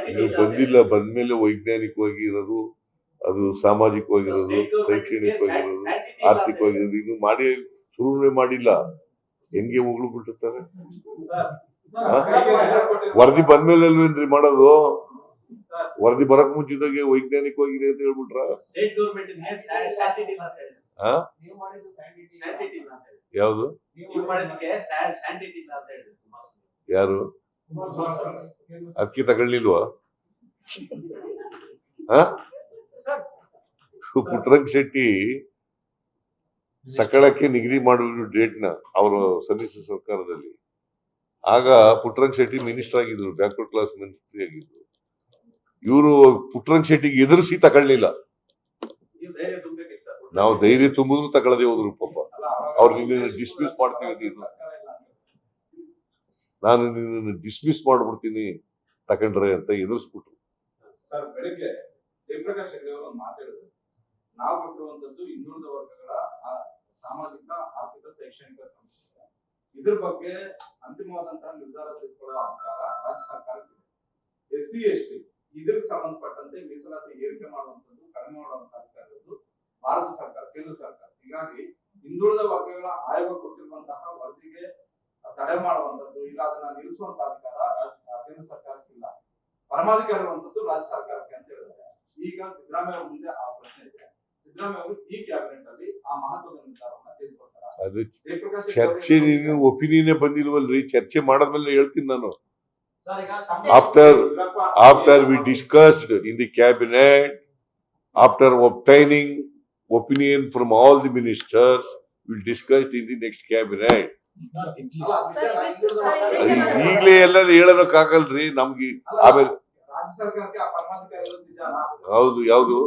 ಇನ್ನು ಬಂದಿಲ್ಲ, ಬಂದ್ಮೇಲೆ ವೈಜ್ಞಾನಿಕವಾಗಿ ಇರೋದು, ಅದು ಸಾಮಾಜಿಕವಾಗಿರೋದು, ಶೈಕ್ಷಣಿಕವಾಗಿರೋದು, ಆರ್ಥಿಕವಾಗಿರೋದು, ಇನ್ನು ಮಾಡಿ ಶುರುವೇ ಮಾಡಿಲ್ಲ. ಹೆಂಗೆ ಹೋಗ್ಲು ಬಿಟ್ಟಿರ್ತಾರೆ? ವರದಿ ಬಂದ್ಮೇಲೆ ಅಲ್ವೇನ್ರಿ ಮಾಡೋದು? ವರದಿ ಬರಕ್ ಮುಂಚಿದಾಗೆ ವೈಜ್ಞಾನಿಕವಾಗಿದೆ ಅಂತ ಹೇಳ್ಬಿಟ್ರ? ಯಾವುದು? ಯಾರು ಅದಕ್ಕೆ ತಗೊಳ್ಳಿಲ್ವಾ? ಪುಟ್ಟರಂಗ ಶೆಟ್ಟಿ ತಗೊಳಕ್ಕೆ ನಿಗದಿ ಮಾಡಿದ್ರು ಡೇಟ್ನ ಅವರು ಸಮ್ಮಿಶ್ರ ಸರ್ಕಾರದಲ್ಲಿ. ಆಗ ಪುಟ್ಟರಂಗ ಶೆಟ್ಟಿ ಮಿನಿಸ್ಟರ್ ಆಗಿದ್ರು, ಬ್ಯಾಕ್ವರ್ಡ್ ಕ್ಲಾಸ್ ಮಿನಿಸ್ಟ್ರಿ ಆಗಿದ್ರು. ಇವರು ಪುಟ್ಟರಂಗ ಶೆಟ್ಟಿಗೆ ಎದುರಿಸಿ ತಗೊಳ್ಳಿಲ್ಲ. ನಾವು ಧೈರ್ಯ ತುಂಬಿದ್ರು ತಗೊಳ್ಳದೆ ಹೋದ್ರು ಪಾಪ. ಅವ್ರು ನಿನ್ನ ಡಿಸ್ಮಿಸ್ ಮಾಡ್ತೀವಿ, ನಾನು ನಿನ್ನ ಡಿಸ್ಮಿಸ್ ಮಾಡ್ಬಿಡ್ತೀನಿ ತಕೊಂಡ್ರೆ ಅಂತ ಎದುರಿಸ್ಬಿಟ್ರು. ಸರ್, ಬೆಳಿಗ್ಗೆ ಜಯಪ್ರಕಾಶ್ ಹೆಗಡೆ ಅವರು ಒಂದು ಮಾತಾಡಿದ್ರು, ನಾವು ಕೊಟ್ಟಿರುವಂತದ್ದು ಹಿಂದುಳಿದ ವರ್ಗಗಳ ಸಾಮಾಜಿಕ, ಆರ್ಥಿಕ, ಶೈಕ್ಷಣಿಕ ಸಂಸ್ಥೆ. ಇದ್ರ ಬಗ್ಗೆ ಅಂತಿಮವಾದಂತಹ ನಿರ್ಧಾರ ತೆಗೆದುಕೊಳ್ಳುವ ಅಧಿಕಾರ ರಾಜ್ಯ ಸರ್ಕಾರಕ್ಕೆ. SC ST ಇದಕ್ಕೆ ಸಂಬಂಧಪಟ್ಟಂತೆ ಮೀಸಲಾತಿ ಏರಿಕೆ ಮಾಡುವಂತದ್ದು, ಕಡಿಮೆ ಮಾಡುವಂತಹ ಅಧಿಕಾರ ಇರೋದು ಭಾರತ ಸರ್ಕಾರ, ಕೇಂದ್ರ ಸರ್ಕಾರ. ಹೀಗಾಗಿ ಹಿಂದುಳಿದ ವರ್ಗಗಳ ಆಯೋಗ ಕೊಟ್ಟಿರುವಂತಹ ವರದಿಗೆ ತಡೆ ಮಾಡುವಂತದ್ದು, ಇಲ್ಲ ಅದನ್ನ ನಿಲ್ಲಿಸುವಂತಹ ಅಧಿಕಾರ ಕೇಂದ್ರ ಸರ್ಕಾರಕ್ಕಿಲ್ಲ. ಪರಮಾಧಿಕಾರ ಇರುವಂತದ್ದು ರಾಜ್ಯ ಸರ್ಕಾರಕ್ಕೆ ಅಂತ ಹೇಳಿದ್ದಾರೆ. ಈಗ ಸಿದ್ದರಾಮಯ್ಯ ಅವರ ಮುಂದೆ ಆ ಪ್ರಶ್ನೆ ಇದೆ. ಸಿದ್ದರಾಮಯ್ಯ ಅವರು ಈ ಕ್ಯಾಬಿನೆಟ್ ಅಲ್ಲಿ ಆ ಮಹತ್ವದ ನಿರ್ಧಾರವನ್ನ ತೆಗೆದುಕೊಳ್ತಾರೆ. ಅದು ಚರ್ಚೆ ಒಪಿನಿಯನ್ ಬಂದಿಲ್ವಲ್ರಿ? ಚರ್ಚೆ ಮಾಡದ್ಮೇಲೆ ಹೇಳ್ತೀನಿ ನಾನು. After we discussed in the cabinet, after obtaining opinion from all the ministers, we'll discuss in the next cabinet. ಈಗಲೇ ಎಲ್ಲ ಹೇಳೋದಕ್ಕಾಗಲ್ರಿ ನಮ್ಗೆ. ಆಮೇಲೆ ಹೌದು, ಯಾವುದು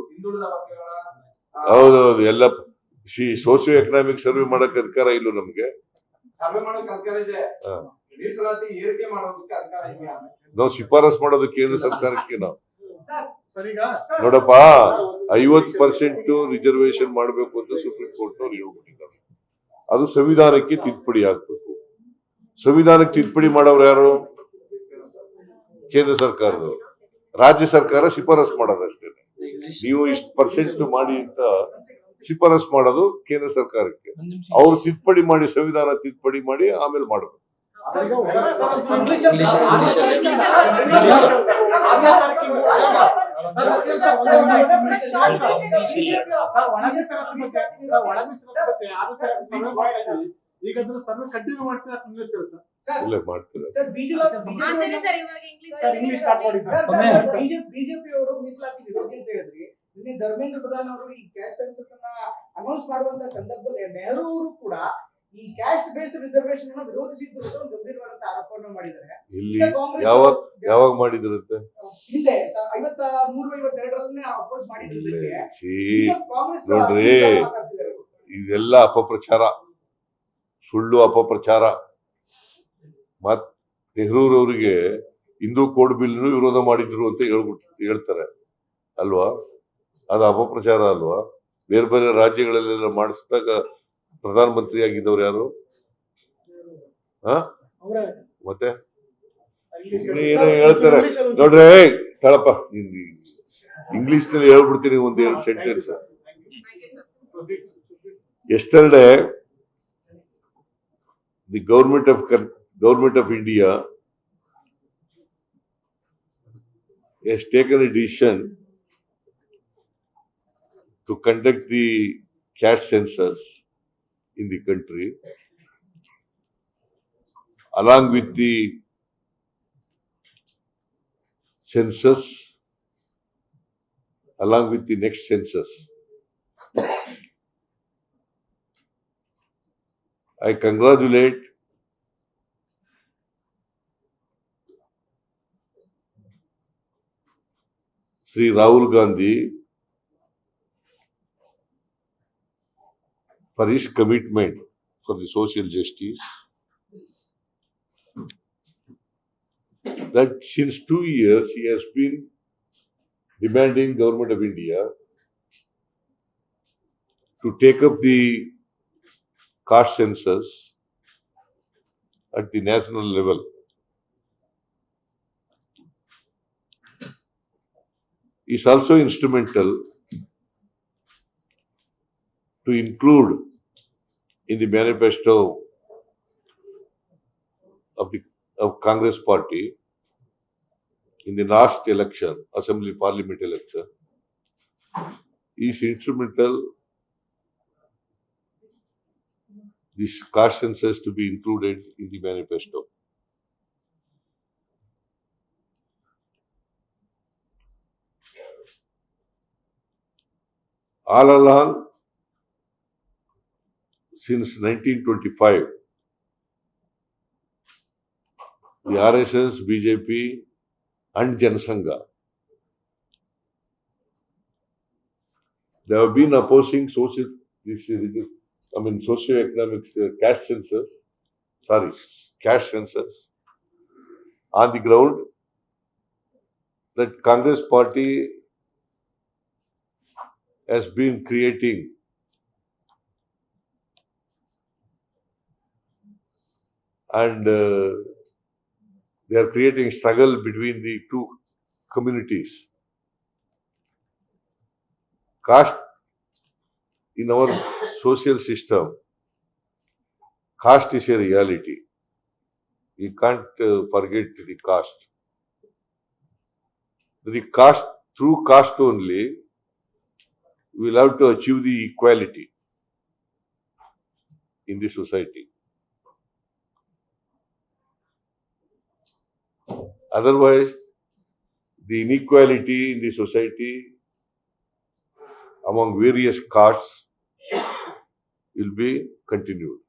ಹೌದೌದು, ಎಲ್ಲ ಸೋಶಿಯೋ ಎಕನಾಮಿಕ್ ಸರ್ವೆ ಮಾಡಕ್ ಅಧಿಕಾರ ಇಲ್ಲ ನಮ್ಗೆ. ನಾವು ಶಿಫಾರಸ್ ಮಾಡೋದು ಕೇಂದ್ರ ಸರ್ಕಾರಕ್ಕೆ. ನಾವು ನೋಡಪ್ಪ, 50% ರಿಸರ್ವೇಶನ್ ಮಾಡಬೇಕು ಅಂತ ಸುಪ್ರೀಂ ಕೋರ್ಟ್ ಅವ್ರು ಹೇಳ್ಬಿಟ್ಟಿದ್ದಾರೆ. ಅದು ಸಂವಿಧಾನಕ್ಕೆ ತಿದ್ದುಪಡಿ ಆಗ್ಬೇಕು. ಸಂವಿಧಾನಕ್ಕೆ ತಿದ್ದುಪಡಿ ಮಾಡೋರು ಯಾರು? ಕೇಂದ್ರ ಸರ್ಕಾರದವರು. ರಾಜ್ಯ ಸರ್ಕಾರ ಶಿಫಾರಸ್ ಮಾಡೋದಷ್ಟೇ. ನೀವು ಇಷ್ಟು ಪರ್ಸೆಂಟ್ ಮಾಡಿ ಅಂತ ಶಿಫಾರಸ್ ಮಾಡೋದು ಕೇಂದ್ರ ಸರ್ಕಾರಕ್ಕೆ. ಅವ್ರು ತಿದ್ದುಪಡಿ ಮಾಡಿ, ಸಂವಿಧಾನ ತಿದ್ದುಪಡಿ ಮಾಡಿ ಆಮೇಲೆ ಮಾಡಬೇಕು. ಈಗ ಸರ್ವೆ ಕಂಟಿನ್ಯೂ ಮಾಡ್ತೀರಾ ನಿಲ್ಲಿಸ್ತೀರಾ ಸರ್? ಇಲ್ಲ, ಮಾಡ್ತೀರಾ. ಬಿಜೆಪಿ ಅವರು ಮೀಸಲಾತಿ ವಿರೋಧಿ ಅಂತ ಹೇಳಿದ್ರಿ. ನಿನ್ನೆ ಧರ್ಮೇಂದ್ರ ಪ್ರಧಾನ್ ಅವರು ಈ ಕ್ಯಾಸ್ಟ್ ಸೆನ್ಸಸ್ ಅನ್ನ ಅನೌನ್ಸ್ ಮಾಡುವಂತ ಸಂದರ್ಭದಲ್ಲಿ ನೆಹರು ಅವರು ಕೂಡ ಈ ಕ್ಯಾಸ್ಟ್ ಬೇಸ್ಡ್ ರಿಸರ್ವೇಶನ್ ಅನ್ನು ವಿರೋಧಿಸಿದ್ರು ಅಂತ ಒಂದು ಗಂಭೀರವಾದಂತ ಆರೋಪವನ್ನು ಮಾಡಿದ್ದಾರೆ. ಇಲ್ಲಿ ಯಾವಾಗ ಮಾಡಿದ್ರಂತೆ? ಹಿಂದೆ 53-52 ಅಪೋಸ್ ಮಾಡಿದ್ದಕ್ಕೆ ನೋಡ್ರಿ, ಇದೆಲ್ಲ ಅಪಪ್ರಚಾರ, ಸುಳ್ಳು ಅಪಪ್ರಚಾರ. ಮತ್ ನೆಹರೂರವರಿಗೆ ಹಿಂದೂ ಕೋಡ್ ಬಿಲ್ ವಿರೋಧ ಮಾಡಿದ್ರು ಅಂತ ಹೇಳ್ತಾರೆ ಅಲ್ವಾ? ಅದು ಅಪಪ್ರಚಾರ ಅಲ್ವಾ? ಬೇರೆ ಬೇರೆ ರಾಜ್ಯಗಳಲ್ಲೆಲ್ಲ ಮಾಡಿಸಿದಾಗ ಪ್ರಧಾನ ಮಂತ್ರಿ ಆಗಿದ್ದವ್ರು ಯಾರು? ಮತ್ತೆ ಏನೋ ಹೇಳ್ತಾರೆ ನೋಡ್ರಿ. ತಳಪ್ಪ, ಇಂಗ್ಲಿಷ್ ನಲ್ಲಿ ಹೇಳ್ಬಿಡ್ತೀನಿ ಒಂದ್ 2 sentence. Yesterday, the government of India has taken a decision to conduct the caste census in the country, along with the census, along with the next census. I congratulate Sri Rahul Gandhi for his commitment for the social justice, that since 2 years he has been demanding Government of India to take up the caste census at the national level. is also instrumental to include in the manifesto of Congress party in the last election, Assembly Parliament election, is instrumental this caste census to be included in the manifesto. All along, since 1925, the RSS, BJP, and Janasangha, they have been opposing socio-economic caste census on the ground that Congress party has been creating and they are creating struggle between the two communities. Caste in our social system, caste is a reality. You can't forget the caste. Through caste only, we will have to achieve the equality in the society. Otherwise, the inequality in the society among various castes will be continued.